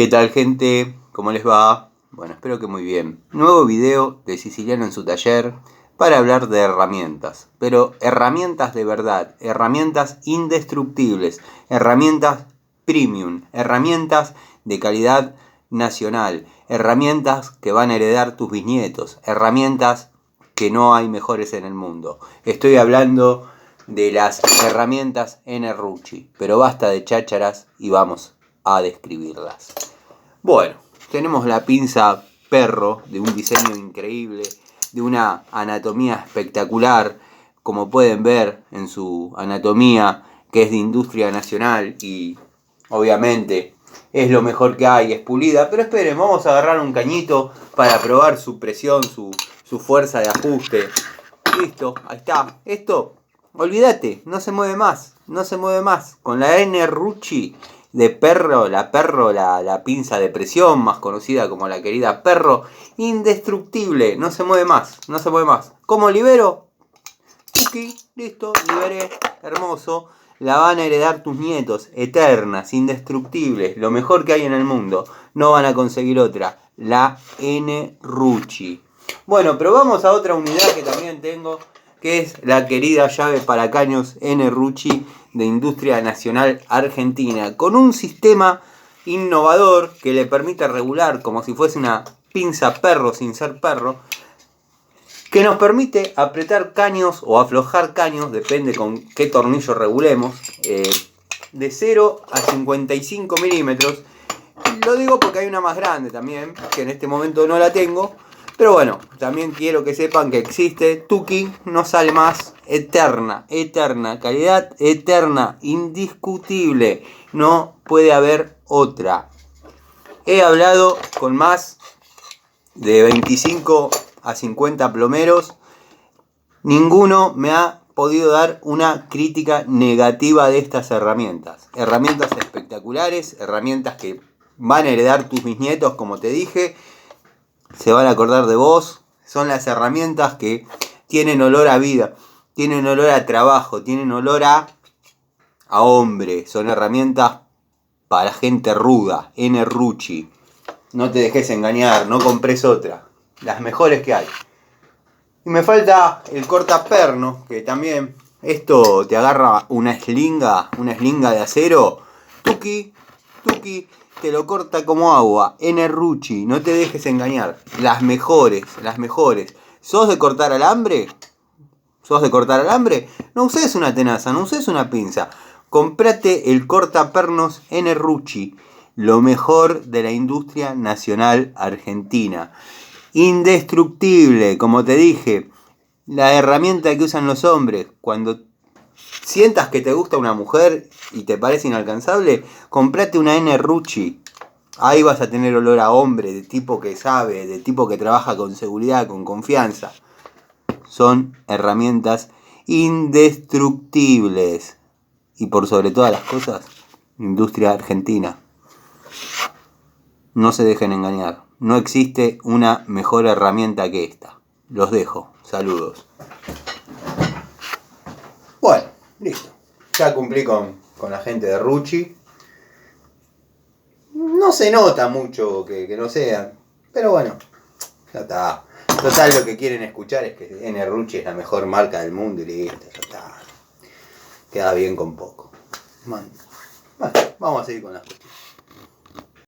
¿Qué tal, gente? ¿Cómo les va? Bueno, espero que muy bien. Nuevo video de Siciliano en su taller para hablar de herramientas, pero herramientas de verdad, herramientas indestructibles, herramientas premium, herramientas de calidad nacional, herramientas que van a heredar tus bisnietos, herramientas que no hay mejores en el mundo. Estoy hablando de las herramientas Enerrucci, pero basta de chácharas y vamos a describirlas. Bueno, tenemos la pinza perro de un diseño increíble, de una anatomía espectacular, como pueden ver en su anatomía, que es de industria nacional y obviamente es lo mejor que hay, es pulida. Pero esperen, vamos a agarrar un cañito para probar su presión, su fuerza de ajuste. Listo, ahí está. Esto, olvídate, no se mueve más, no se mueve más. Con la Enerrucci de perro, la pinza de presión, más conocida como la querida perro, indestructible, no se mueve más, no se mueve más. ¿Cómo libero? Tuki, listo, liberé, hermoso. La van a heredar tus nietos, eternas, indestructibles, lo mejor que hay en el mundo. No van a conseguir otra, la Enerrucci. Bueno, pero vamos a otra unidad que también tengo, que es la querida llave para caños Enerrucci de Industria Nacional Argentina, con un sistema innovador que le permite regular como si fuese una pinza perro sin ser perro, que nos permite apretar caños o aflojar caños, depende con qué tornillo regulemos, de 0 a 55 milímetros. Lo digo porque hay una más grande también, que en este momento no la tengo. Pero bueno, también quiero que sepan que existe. Tuki no sale más. Eterna, calidad eterna, indiscutible. No puede haber otra. He hablado con más de 25 a 50 plomeros. Ninguno me ha podido dar una crítica negativa de estas herramientas. Herramientas espectaculares, herramientas que van a heredar tus bisnietos, como te dije. Se van a acordar de vos. Son las herramientas que tienen olor a vida, tienen olor a trabajo, tienen olor a hombre. Son herramientas para gente ruda. Enerrucci. No te dejes engañar, no compres otra. Las mejores que hay. Y me falta el cortaperno, que también esto te agarra una eslinga de acero. Tuki, te lo corta como agua. Enerrucci, no te dejes engañar. Las mejores. ¿Sos de cortar alambre? No uses una tenaza, no uses una pinza. Comprate el cortapernos Enerrucci, lo mejor de la industria nacional argentina. Indestructible, como te dije. La herramienta que usan los hombres cuando sientas que te gusta una mujer y te parece inalcanzable, comprate una Enerrucci. Ahí vas a tener olor a hombre, de tipo que sabe, de tipo que trabaja con seguridad, con confianza. Son herramientas indestructibles. Y por sobre todas las cosas, industria argentina. No se dejen engañar. No existe una mejor herramienta que esta. Los dejo. Saludos. Bueno, listo. Ya cumplí con la gente de Rucci. No se nota mucho que no sean. Pero bueno, ya está. Total, lo que quieren escuchar es que Enerrucci es la mejor marca del mundo y listo. Ya está. Queda bien con poco. Bueno, vamos a seguir con las cuestiones.